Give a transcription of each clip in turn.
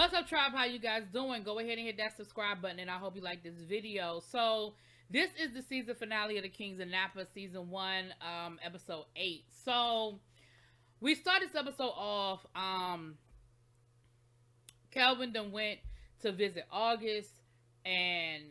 What's up, tribe? How you guys doing? Go ahead and hit that subscribe button, and I hope you like this video. So this is the season finale of the Kings of Napa, season 1, episode 8. So we started this episode off. Kelvin then went to visit August, and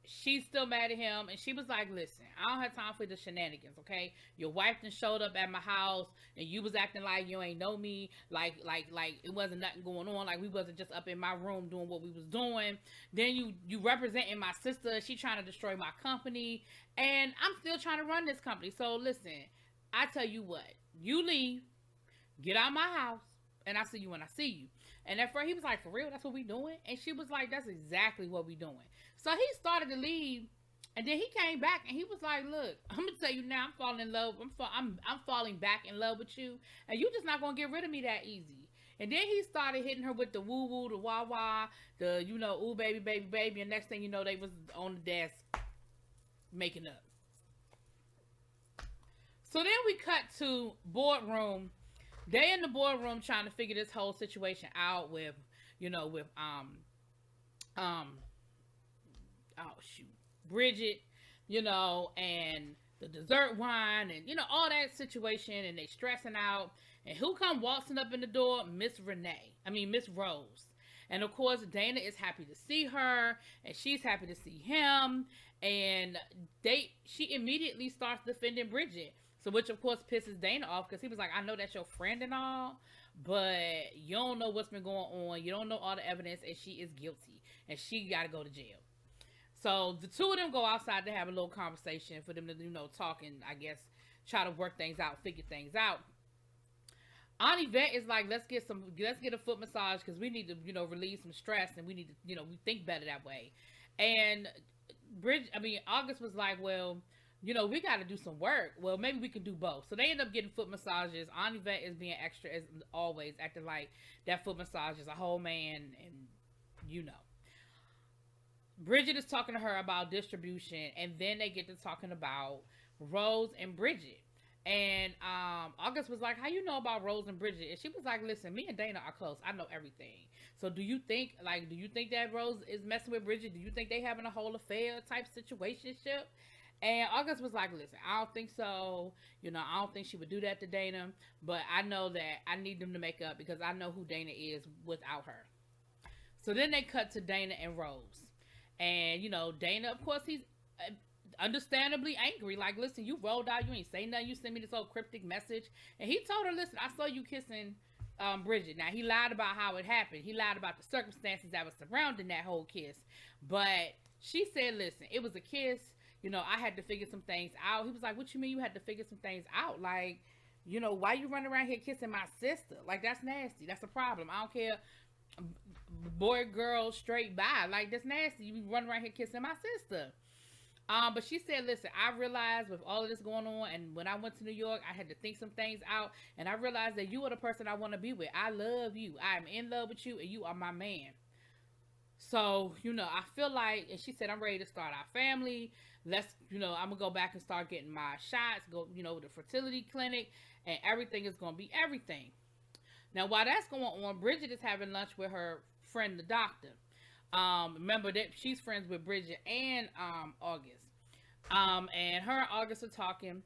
she's still mad at him, and she was like, listen, I don't have time for the shenanigans, okay? Your wife done showed up at my house, and you was acting like you ain't know me, like it wasn't nothing going on, like we wasn't just up in my room doing what we was doing. Then you representing my sister, she trying to destroy my company, and I'm still trying to run this company. So listen, I tell you what, you leave, get out of my house, and I see you when I see you. And at first he was like, for real, that's what we doing? And she was like, that's exactly what we doing. So he started to leave, and then he came back, and he was like, look, I'm gonna tell you now, I'm falling in love. I'm falling back in love with you, and you just not gonna get rid of me that easy. And then he started hitting her with the woo woo, the wah wah, the ooh baby baby baby, and next thing you know, they was on the desk making up. So then we cut to boardroom. They in the boardroom trying to figure this whole situation out with Bridget, and the dessert wine, and all that situation, and they stressing out. And who come waltzing up in the door? Miss Rose. And of course, Dana is happy to see her, and she's happy to see him. And she immediately starts defending Bridget. So which of course pisses Dana off, because he was like, I know that's your friend and all, but you don't know what's been going on. You don't know all the evidence, and she is guilty, and she got to go to jail. So the two of them go outside to have a little conversation for them to, talk and I guess try to work things out, figure things out. Aunt Yvette is like, let's get a foot massage, because we need to, relieve some stress, and we need to, we think better that way. And August was like, well, we got to do some work. Well, maybe we can do both. So they end up getting foot massages. Aunt Yvette is being extra as always, acting like that foot massage is a whole man, and Bridget is talking to her about distribution, and then they get to talking about Rose and Bridget. And August was like, how you know about Rose and Bridget? And she was like, listen, me and Dana are close. I know everything. So do you think that Rose is messing with Bridget? Do you think they having a whole affair type situationship? And August was like, listen, I don't think so. I don't think she would do that to Dana. But I know that I need them to make up, because I know who Dana is without her. So then they cut to Dana and Rose. And, Dana, of course, he's understandably angry. Like, listen, you rolled out. You ain't say nothing. You sent me this old cryptic message. And he told her, listen, I saw you kissing Bridget. Now, he lied about how it happened. He lied about the circumstances that was surrounding that whole kiss. But she said, listen, it was a kiss. I had to figure some things out. He was like, what you mean you had to figure some things out? Like, why you running around here kissing my sister? Like, that's nasty. That's a problem. I don't care. Boy, girl, straight by. Like, that's nasty. You run around here kissing my sister. But she said, listen, I realized with all of this going on, and when I went to New York, I had to think some things out, and I realized that you are the person I want to be with. I love you. I am in love with you, and you are my man. So, I feel like, and she said, I'm ready to start our family. Let's, I'm going to go back and start getting my shots, go, the fertility clinic, and everything is going to be everything. Now, while that's going on, Bridget is having lunch with her friend, the doctor. Remember that she's friends with Bridget and August. And her and August are talking.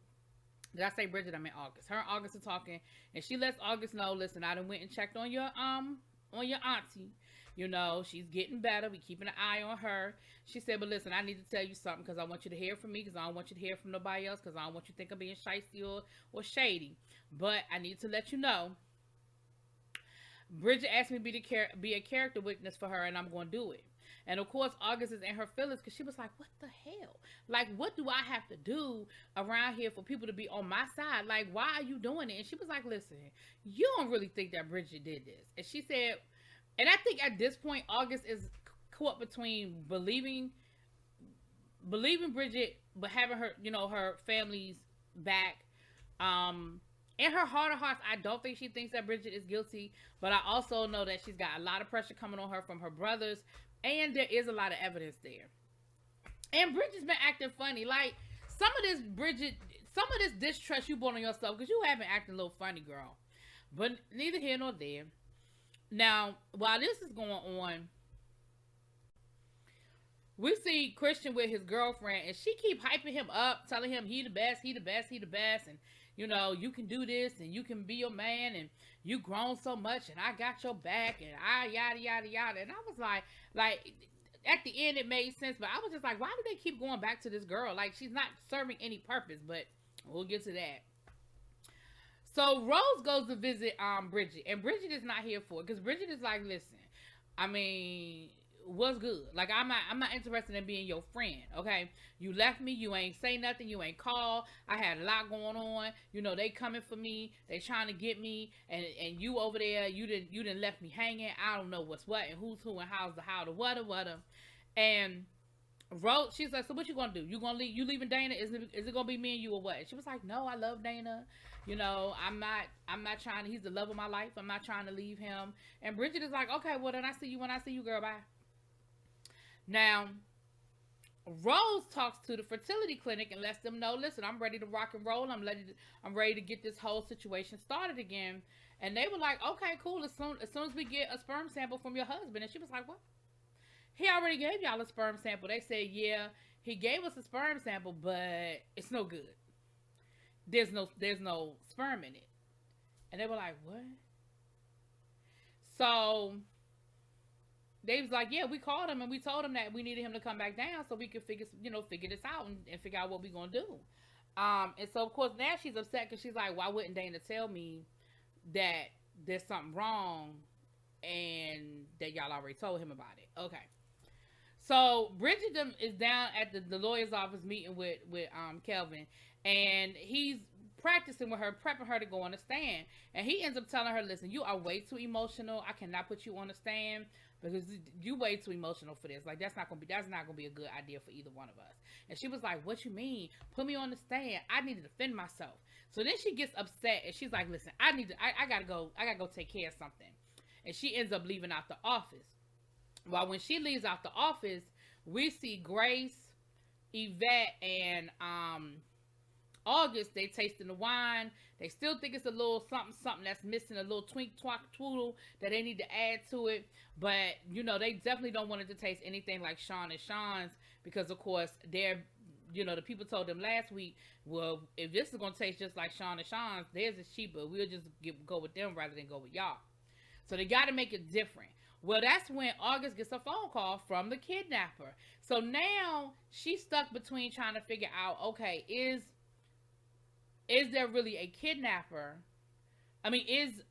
Did I say Bridget? I meant August. Her and August are talking, and she lets August know, listen, I done went and checked on your auntie. She's getting better. We keeping an eye on her. She said, but listen, I need to tell you something, because I want you to hear from me, because I don't want you to hear from nobody else, because I don't want you to think I'm being shysty or shady. But I need to let you know, Bridget asked me to be a character witness for her, and I'm going to do it. And of course, August is in her feelings, because she was like, what the hell? Like, what do I have to do around here for people to be on my side? Like, why are you doing it? And she was like, listen, you don't really think that Bridget did this. And she said, and I think at this point, August is caught between believing Bridget, but having her, her family's back. In her heart of hearts, I don't think she thinks that Bridget is guilty, but I also know that she's got a lot of pressure coming on her from her brothers, and there is a lot of evidence there. And Bridget's been acting funny. Like, some of this distrust you brought on yourself, because you have been acting a little funny, girl. But neither here nor there. Now, while this is going on, we see Christian with his girlfriend, and she keep hyping him up, telling him he the best, he the best, he the best, and you can do this, and you can be your man, and you grown so much, and I got your back, and I yada yada yada. And I was like at the end it made sense, but I was just like, why do they keep going back to this girl? Like, she's not serving any purpose. But we'll get to that. So Rose goes to visit Bridget, and Bridget is not here for it, because Bridget is like, listen, I mean, what's good? Like, I'm not interested in being your friend. Okay, you left me, you ain't say nothing, you ain't call. I had a lot going on. They coming for me, they trying to get me, and you over there, you didn't left me hanging. I don't know what's what and who's who and how's the how, the what, and Rose, she's like, so what you gonna do? You leaving Dana? Is it gonna be me and you or what? And she was like, no, I love Dana. I'm not trying to, he's the love of my life. I'm not trying to leave him. And Bridget is like, okay, well then I see you when I see you, girl, bye. Now, Rose talks to the fertility clinic and lets them know, listen, I'm ready to rock and roll. I'm ready to get this whole situation started again. And they were like, okay, cool. As soon as we get a sperm sample from your husband. And she was like, what? He already gave y'all a sperm sample. They said, yeah, he gave us a sperm sample, but it's no good. There's no sperm in it. And they were like, what? So they was like, yeah, we called him and we told him that we needed him to come back down so we could figure this out and figure out what we gonna do. And so of course now she's upset because she's like, why wouldn't Dana tell me that there's something wrong and that y'all already told him about it? Okay. So Bridget is down at the lawyer's office meeting with Kelvin, and he's practicing with her, prepping her to go on the stand. And he ends up telling her, listen, you are way too emotional. I cannot put you on the stand because you way too emotional for this. Like, that's not gonna be a good idea for either one of us. And she was like, what you mean? Put me on the stand. I need to defend myself. So then she gets upset and she's like, listen, I gotta go take care of something. And she ends up leaving out the office. Well, when she leaves out the office, we see Grace, Yvette, and August. They tasting the wine. They still think it's a little something that's missing, a little twink twak twoodle that they need to add to it. But they definitely don't want it to taste anything like Sean and Sean's, because of course they're the people told them last week, well, if this is gonna taste just like Sean and Sean's, theirs is cheaper. We'll just go with them rather than go with y'all. So they got to make it different. Well, that's when August gets a phone call from the kidnapper. So now she's stuck between trying to figure out, okay, is there really a kidnapper? I mean, is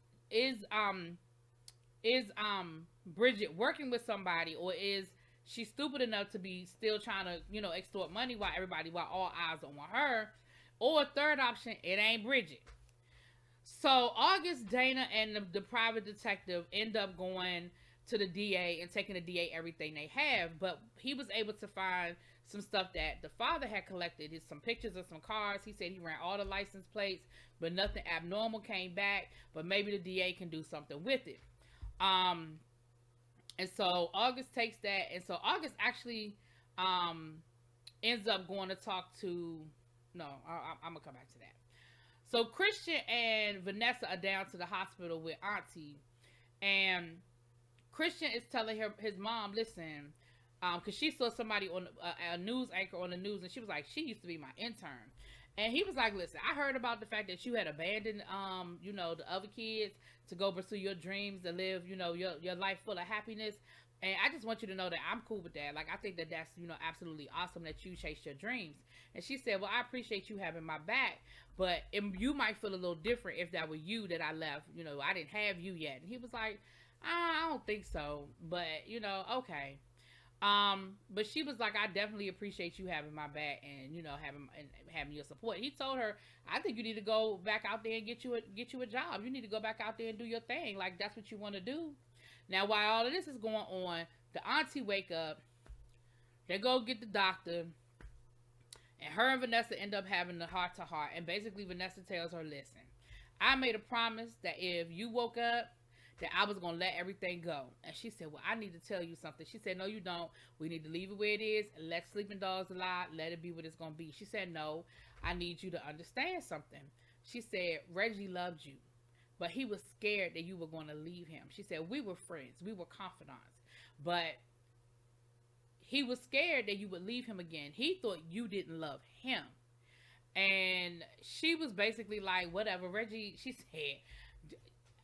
Bridget working with somebody, or is she stupid enough to be still trying to, extort money while all eyes are on her? Or third option, it ain't Bridget. So August, Dana, and the private detective end up going to the DA and taking the DA everything they have, but he was able to find some stuff that the father had collected. Some pictures of some cars. He said he ran all the license plates, but nothing abnormal came back. But maybe the DA can do something with it. And so August takes that, and so August actually ends up going to talk to. No, I'm gonna come back to that. So Christian and Vanessa are down to the hospital with Auntie, and Christian is telling his mom, listen, because she saw somebody on a news anchor on the news, and she was like, she used to be my intern. And he was like, listen, I heard about the fact that you had abandoned, the other kids to go pursue your dreams, to live, your life full of happiness. And I just want you to know that I'm cool with that. Like, I think that that's, absolutely awesome that you chased your dreams. And she said, well, I appreciate you having my back, but you might feel a little different if that were you that I left. I didn't have you yet. And he was like, I don't think so, but okay. But she was like, I definitely appreciate you having my back and having your support. He told her, I think you need to go back out there and get you a job. You need to go back out there and do your thing. Like, that's what you want to do. Now, while all of this is going on, the auntie wake up. They go get the doctor, and her and Vanessa end up having the heart to heart. And basically, Vanessa tells her, listen, I made a promise that if you woke up, that I was going to let everything go. And she said, well, I need to tell you something. She said, no, you don't. We need to leave it where it is and let sleeping dogs lie. Let it be what it's going to be. She said, no, I need you to understand something. She said, Reggie loved you, but he was scared that you were going to leave him. She said, we were friends, we were confidants, but he was scared that you would leave him again. He thought you didn't love him. And she was basically like, whatever, Reggie, she said,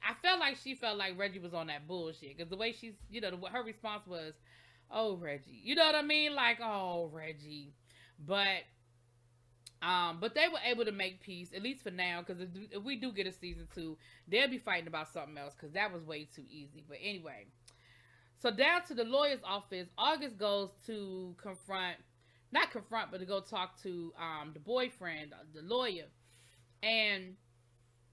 I felt like she felt like Reggie was on that bullshit. Because the way she's, her response was, oh, Reggie. You know what I mean? Like, oh, Reggie. But they were able to make peace, at least for now, because if we do get a season 2, they'll be fighting about something else, because that was way too easy. But anyway, so down to the lawyer's office, August goes to but to go talk to the boyfriend, the lawyer, and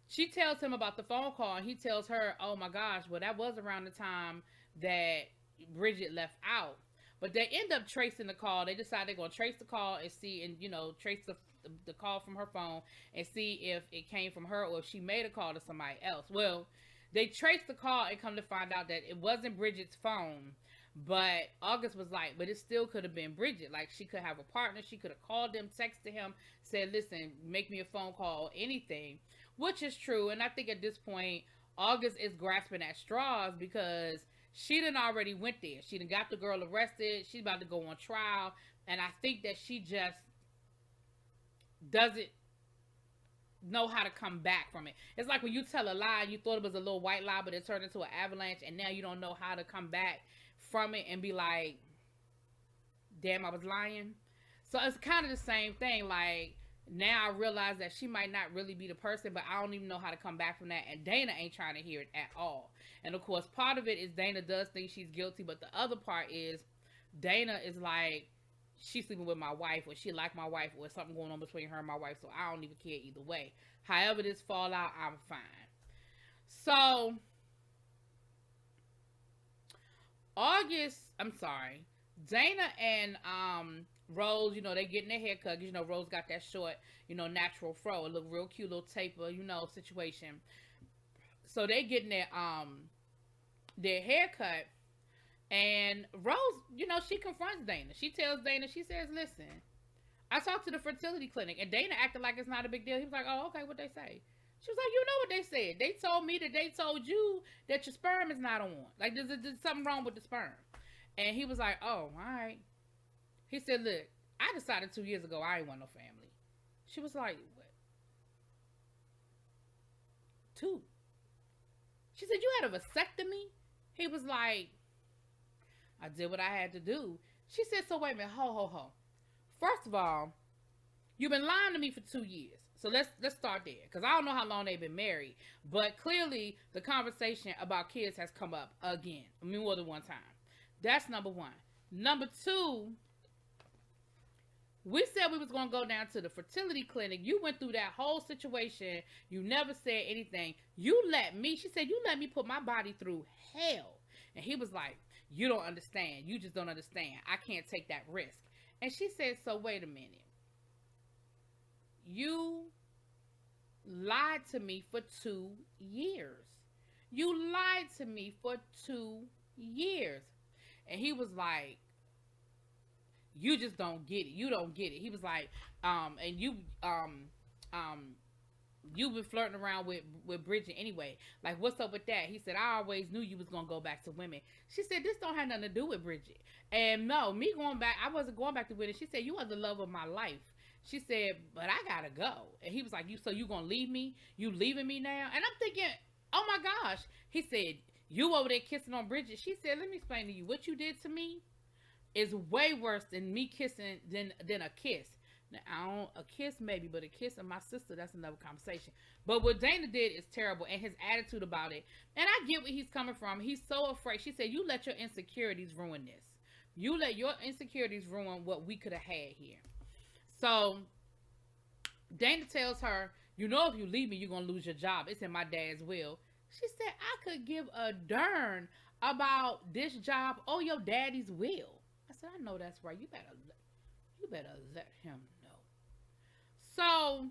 she tells him about the phone call, and he tells her, oh my gosh, well, that was around the time that Bridget left out. But they end up tracing the call. They decide they're going to trace the call and see, and, trace the call from her phone and see if it came from her or if she made a call to somebody else. Well, they traced the call and come to find out that it wasn't Bridget's phone. But August was like, but it still could have been Bridget. Like, she could have a partner. She could have called them, texted him, said, listen, make me a phone call, anything. Which is true. And I think at this point, August is grasping at straws because she done already went there. She done got the girl arrested. She's about to go on trial. And I think that she just doesn't know how to come back from it. It's like when you tell a lie, you thought it was a little white lie, but it turned into an avalanche, and now you don't know how to come back from it and be like, damn, I was lying. So it's kind of the same thing. Like, now I realize that she might not really be the person, but I don't even know how to come back from that. And Dana ain't trying to hear it at all. And of course, part of it is Dana does think she's guilty, but the other part is Dana is like, she's sleeping with my wife, or she like my wife, or something going on between her and my wife, so I don't even care either way. However this fall out, I'm fine. So Dana and Rose, they getting their hair cut, because Rose got that short, natural fro. It look real cute, little taper, situation. So they getting their hair cut, and Rose, she confronts Dana. She tells Dana, she says, listen, I talked to the fertility clinic, and Dana acted like it's not a big deal. He was like, oh, okay, what they say? She was like, you know what they said. They told me that they told you that your sperm is not on. Like, there's something wrong with the sperm. And he was like, oh, all right. He said, look, I decided 2 years ago I ain't want no family. She was like, what? 2? She said, you had a vasectomy? He was like, I did what I had to do. She said, so wait a minute, ho. First of all, you've been lying to me for 2 years. So let's start there, because I don't know how long they've been married, but clearly the conversation about kids has come up again. I mean, more than one time. That's number one. Number two, we said we was going to go down to the fertility clinic. You went through that whole situation. You never said anything. She said, you let me put my body through hell. And he was like, you don't understand. You just don't understand. I can't take that risk. And she said, so wait a minute. You lied to me for 2 years. You lied to me for 2 years. And he was like, you just don't get it. You don't get it. He was like, and you've been flirting around with Bridget anyway. Like, what's up with that? He said, I always knew you was going to go back to women. She said, this don't have nothing to do with Bridget. And no, me going back, I wasn't going back to women. She said, you are the love of my life. She said, but I gotta go. And he was like, so you gonna leave me? You leaving me now? And I'm thinking, oh my gosh. He said, you over there kissing on Bridget. She said, let me explain to you. What you did to me is way worse than me kissing than a kiss. Now, a kiss maybe, but a kiss of my sister, that's another conversation. But what Dana did is terrible, and his attitude about it. And I get where he's coming from. He's so afraid. She said, you let your insecurities ruin this. You let your insecurities ruin what we could have had here. So Dana tells her, if you leave me, you're going to lose your job. It's in my dad's will. She said, I could give a darn about this job or your daddy's will. I said, I know that's right. You better let him know. So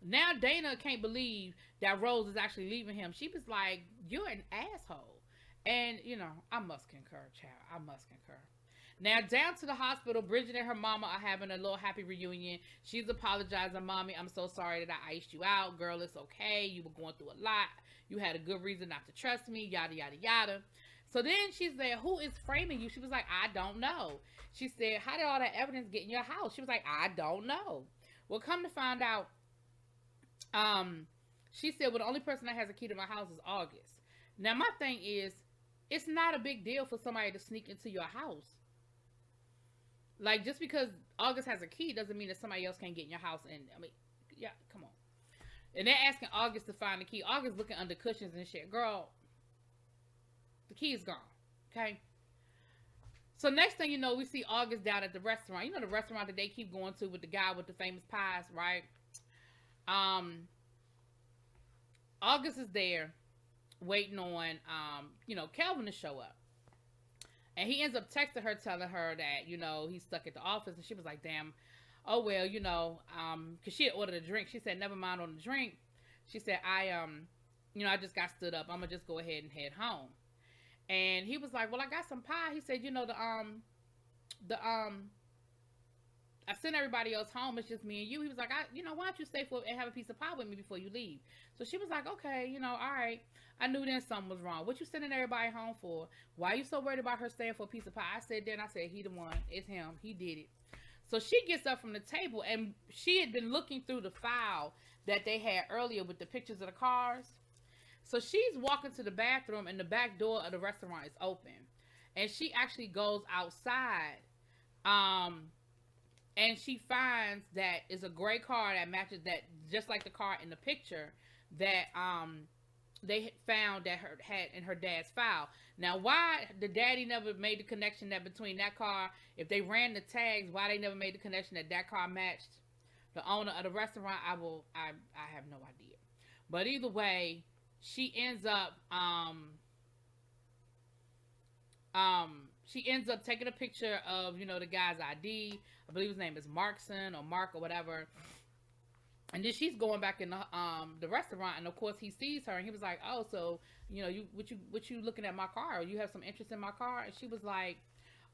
now Dana can't believe that Rose is actually leaving him. She was like, you're an asshole. And, I must concur, child. I must concur. Now, down to the hospital, Bridget and her mama are having a little happy reunion. She's apologizing, Mommy, I'm so sorry that I iced you out. Girl, it's okay. You were going through a lot. You had a good reason not to trust me, yada, yada, yada. So then she said, who is framing you? She was like, I don't know. She said, how did all that evidence get in your house? She was like, I don't know. Well, come to find out, she said, well, the only person that has a key to my house is August. Now, my thing is, it's not a big deal for somebody to sneak into your house. Like, just because August has a key doesn't mean that somebody else can't get in your house. And, I mean, yeah, come on. And they're asking August to find the key. August looking under cushions and shit. Girl, the key is gone. Okay? So next thing you know, we see August down at the restaurant. You know the restaurant that they keep going to with the guy with the famous pies, right? August is there waiting on, Kelvin to show up. And he ends up texting her, telling her that, he's stuck at the office. And she was like, damn, oh, well, because she had ordered a drink. She said, never mind on the drink. She said, I just got stood up. I'm going to just go ahead and head home. And he was like, well, I got some pie. He said, I sent everybody else home. It's just me and you. He was like, why don't you stay and have a piece of pie with me before you leave? So she was like, okay, all right. I knew then something was wrong. What you sending everybody home for? Why are you so worried about her staying for a piece of pie? I said, he the one. It's him. He did it. So she gets up from the table, and she had been looking through the file that they had earlier with the pictures of the cars. So she's walking to the bathroom, and the back door of the restaurant is open. And she actually goes outside, and she finds that it's a gray car that matches that, just like the car in the picture that they found that had in her dad's file. Now, why the daddy never made the connection that between that car, if they ran the tags, why they never made the connection that car matched the owner of the restaurant, I have no idea. But either way, she ends up taking a picture of, the guy's ID. I believe his name is Markson or Mark or whatever. And then she's going back in the restaurant, and of course he sees her, and he was like, "Oh, so what you looking at my car? You have some interest in my car?" And she was like,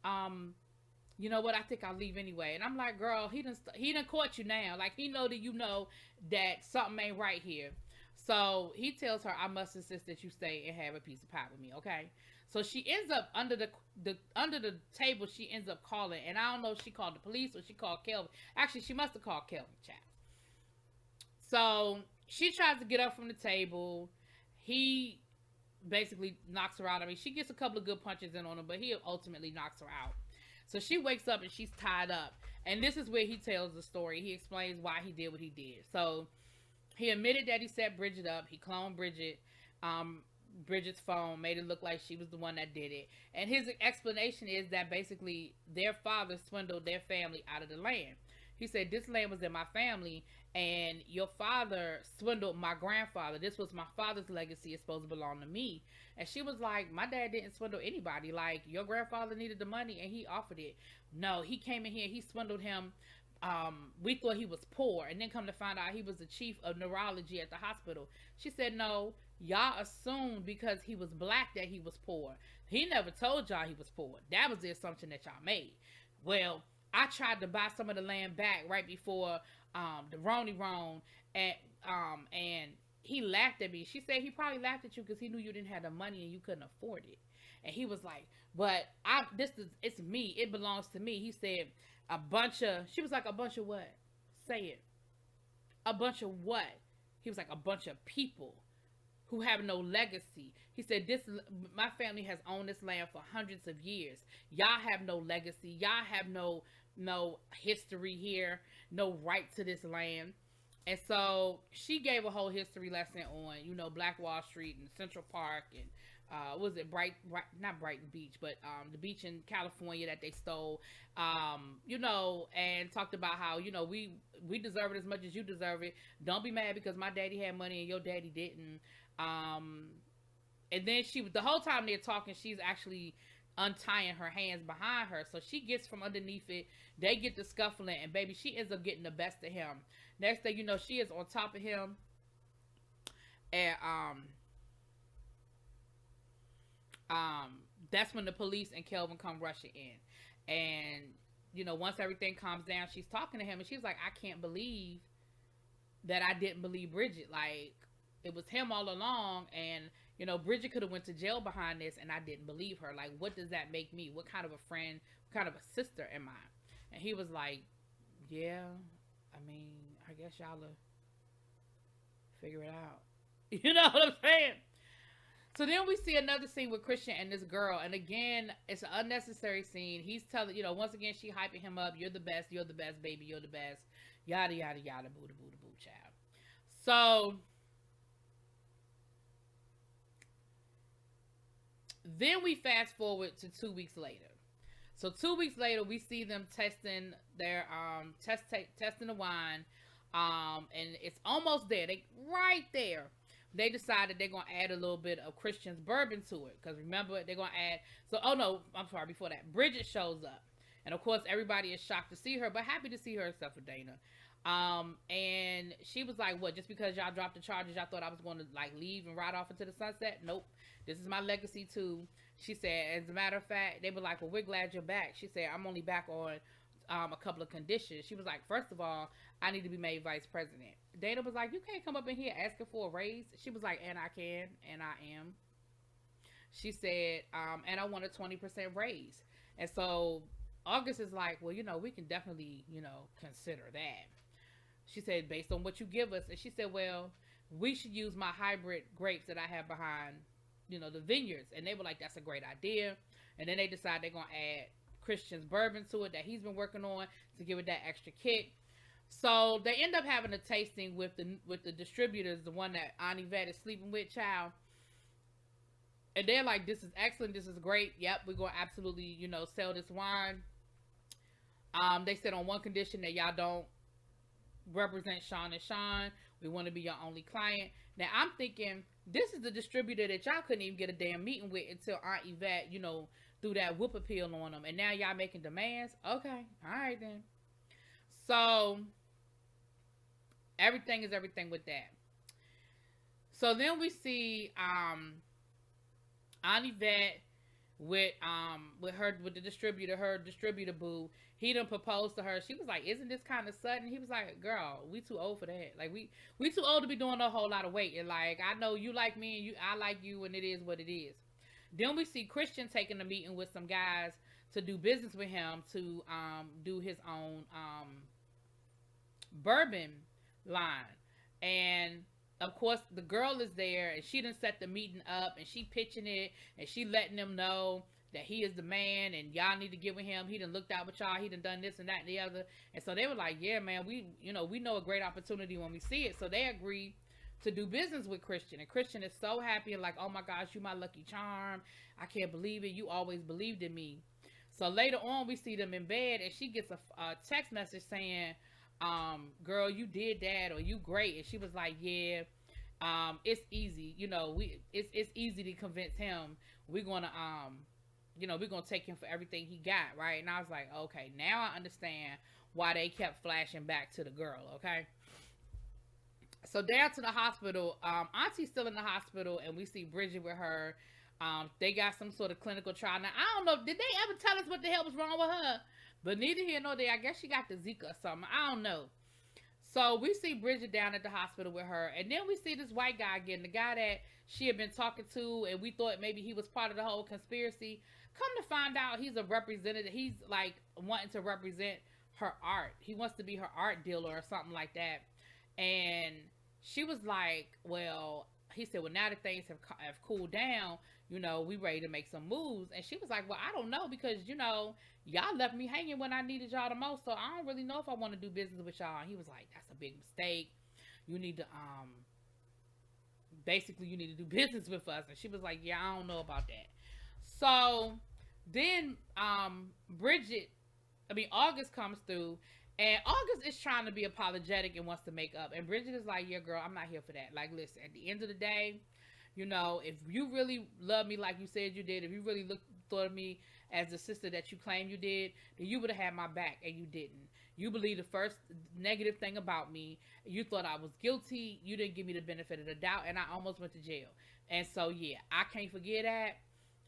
"You know what? I think I'll leave anyway." And I'm like, "Girl, he done caught you now. Like, he know that something ain't right here." So he tells her, "I must insist that you stay and have a piece of pie with me, okay?" So she ends up under the table. She ends up calling, and I don't know if she called the police or she called Kelvin. Actually, she must have called Kelvin, chat. So she tries to get up from the table. He basically knocks her out. I mean, she gets a couple of good punches in on him, but he ultimately knocks her out. So she wakes up and she's tied up. And this is where he tells the story. He explains why he did what he did. So he admitted that he set Bridget up. He cloned Bridget's phone, made it look like she was the one that did it. And his explanation is that basically their father swindled their family out of the land. He said, this land was in my family, and your father swindled my grandfather. This was my father's legacy. It's supposed to belong to me. And she was like, my dad didn't swindle anybody. Like, your grandfather needed the money, and he offered it. No, he came in here. He swindled him. We thought he was poor, and then come to find out he was the chief of neurology at the hospital. She said, no, y'all assumed because he was black that he was poor. He never told y'all he was poor. That was the assumption that y'all made. Well, I tried to buy some of the land back right before the Roni Ron, and he laughed at me. She said he probably laughed at you because he knew you didn't have the money and you couldn't afford it. And he was like, but it's me. It belongs to me. He said she was like, a bunch of what? Say it. A bunch of what? He was like, a bunch of people who have no legacy. He said, my family has owned this land for hundreds of years. Y'all have no legacy. Y'all have no history here, no right to this land. And so she gave a whole history lesson on, Black Wall Street and Central Park and was it not Brighton Beach, but the beach in California that they stole, and talked about how, we deserve it as much as you deserve it. Don't be mad because my daddy had money and your daddy didn't. And then the whole time they're talking, she's actually untying her hands behind her. So she gets from underneath it. They get to scuffling, and baby, she ends up getting the best of him. Next thing you know, she is on top of him. And that's when the police and Kelvin come rushing in. And, once everything calms down, she's talking to him and she's like, I can't believe that I didn't believe Bridget. Like, it was him all along. And, Bridget could have went to jail behind this and I didn't believe her. Like, what does that make me? What kind of a friend, what kind of a sister am I? And he was like, yeah, I mean, I guess y'all will figure it out. You know what I'm saying? So then we see another scene with Christian and this girl, and again, it's an unnecessary scene. He's telling, once again, she hyping him up. You're the best, baby, you're the best. Yada yada yada, boo da boo da boo, child. So then we fast forward to 2 weeks later. So 2 weeks later, we see them testing their testing the wine, and it's almost there. They right there. They decided they're gonna add a little bit of Christian's bourbon to it because remember they're gonna add. So oh no, I'm sorry. Before that, Bridget shows up, and of course everybody is shocked to see her, but happy to see her except for Dana. And she was like, "What? Just because y'all dropped the charges, y'all thought I was going to like leave and ride off into the sunset? Nope. This is my legacy too." She said, "As a matter of fact, they were like, well, we're glad you're back." She said, "I'm only back on a couple of conditions." She was like, "First of all, I need to be made vice president." Dana was like, "You can't come up in here asking for a raise." She was like, "And I can, and I am." She said, "And I want a 20% raise." And so August is like, "Well, we can definitely, consider that." She said, "Based on what you give us." And she said, "Well, we should use my hybrid grapes that I have behind, the vineyards." And they were like, "That's a great idea." And then they decide they're going to add Christian's bourbon to it that he's been working on to give it that extra kick. So they end up having a tasting with the distributors, the one that Aunt Yvette is sleeping with, child. And they're like, "This is excellent. This is great. Yep, we're going to absolutely, sell this wine." They said on one condition that y'all don't represent Sean and Sean. We want to be your only client. Now I'm thinking this is the distributor that y'all couldn't even get a damn meeting with until Aunt Yvette, threw that whoop appeal on them. And now y'all making demands? Okay. All right then. So everything is everything with that. So then we see Aunt Yvette with the distributor, her distributor boo. He done proposed to her. She was like, "Isn't this kind of sudden?" He was like, "Girl, we too old for that. Like we too old to be doing a whole lot of waiting. Like I know you like me and I like you, and it is what it is." Then we see Christian taking a meeting with some guys to do business with him to do his own bourbon line. And of course the girl is there and she done set the meeting up and she pitching it and she letting them know that he is the man and y'all need to get with him. He done looked out with y'all. He done this and that and the other. And so they were like, "Yeah, man, we know a great opportunity when we see it." So they agreed to do business with Christian. And Christian is so happy and like, "Oh my gosh, you my lucky charm. I can't believe it. You always believed in me." So later on we see them in bed and she gets a text message saying, "Girl, you did that," or "You great." And she was like, "Yeah, it's easy. It's easy to convince him. We're gonna we're gonna take him for everything he got, right?" And I was like, okay, now I understand why they kept flashing back to the girl. Okay. So down to the hospital, Auntie's still in the hospital, and we see Bridget with her. They got some sort of clinical trial. Now I don't know, did they ever tell us what the hell was wrong with her? But neither here nor there. I guess she got the Zika or something. I don't know. So we see Bridget down at the hospital with her, and then we see this white guy again, the guy that she had been talking to, and we thought maybe he was part of the whole conspiracy. Come to find out, he's a representative. He's like wanting to represent her art. He wants to be her art dealer or something like that. And she was like, "Well," he said, "Well, now that things have cooled down, we ready to make some moves." And she was like, "Well, I don't know because y'all left me hanging when I needed y'all the most, so I don't really know if I want to do business with y'all." And he was like, "That's a big mistake. You need to basically you need to do business with us." And she was like, "Yeah, I don't know about that." So then August comes through, and August is trying to be apologetic and wants to make up. And Bridget is like, "Yeah, girl, I'm not here for that. Like, listen, at the end of the day, if you really love me like you said you did, if you really thought of me as the sister that you claim you did, then you would have had my back, and you didn't. You believed the first negative thing about me. You thought I was guilty. You didn't give me the benefit of the doubt, and I almost went to jail. And so, yeah, I can't forget that.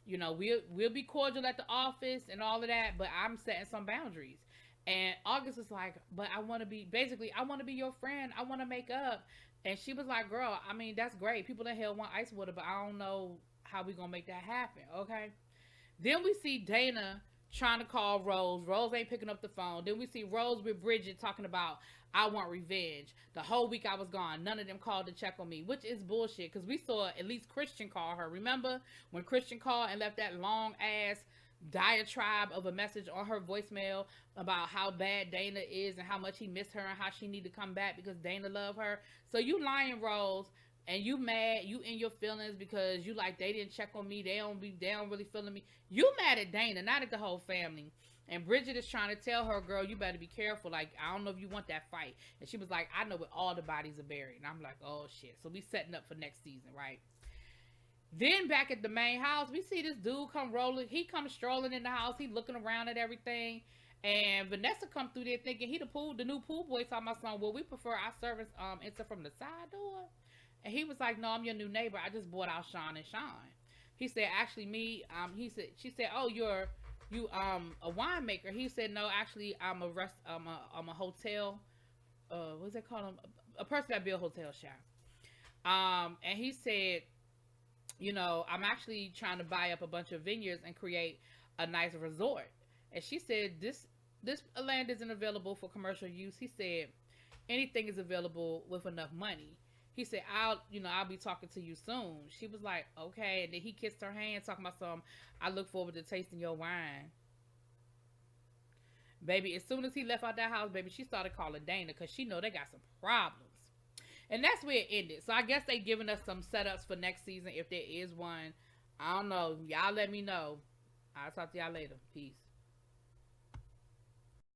You know, we'll be cordial at the office and all of that, but I'm setting some boundaries. And August was like, but I want to be, basically, I want to be your friend. I want to make up. And she was like, girl, I mean, that's great. People in hell want ice water, but I don't know how we going to make that happen. Okay. Then we see Dana trying to call Rose. Rose ain't picking up the phone. Then we see Rose with Bridget talking about, I want revenge. The whole week I was gone, none of them called to check on me, which is bullshit because we saw at least Christian call her. Remember when Christian called and left that long ass diatribe of a message on her voicemail about how bad Dana is and how much he missed her and how she need to come back because Dana love her. So you lying, Rose, and you mad, you in your feelings because you like they didn't check on me, they don't really feeling me. You mad at Dana, not at the whole family. And Bridget is trying to tell her, girl, you better be careful. Like, I don't know if you want that fight. And she was like, I know where all the bodies are buried. And I'm like, oh shit. So we setting up for next season, right? Then back at the main house, we see this dude come rolling. He comes strolling in the house. He looking around at everything. And Vanessa come through there thinking he the new pool boy, talking about something. Well, we prefer our service enter from the side door. And he was like, no, I'm your new neighbor. I just bought out Sean and Sean. He said, actually, me. She said, oh, you a winemaker. He said, no, actually, I'm a hotel. What's it called? A person that build hotel shop. And he said, you know, I'm actually trying to buy up a bunch of vineyards and create a nice resort. And she said, this land isn't available for commercial use. He said, anything is available with enough money. He said, I'll be talking to you soon. She was like, okay. And then he kissed her hand, talking about something. I look forward to tasting your wine. Baby, as soon as he left out that house, baby, she started calling Dana because she know they got some problems. And that's where it ended. So I guess they giving us some setups for next season if there is one. I don't know. Y'all let me know. I'll talk to y'all later. Peace.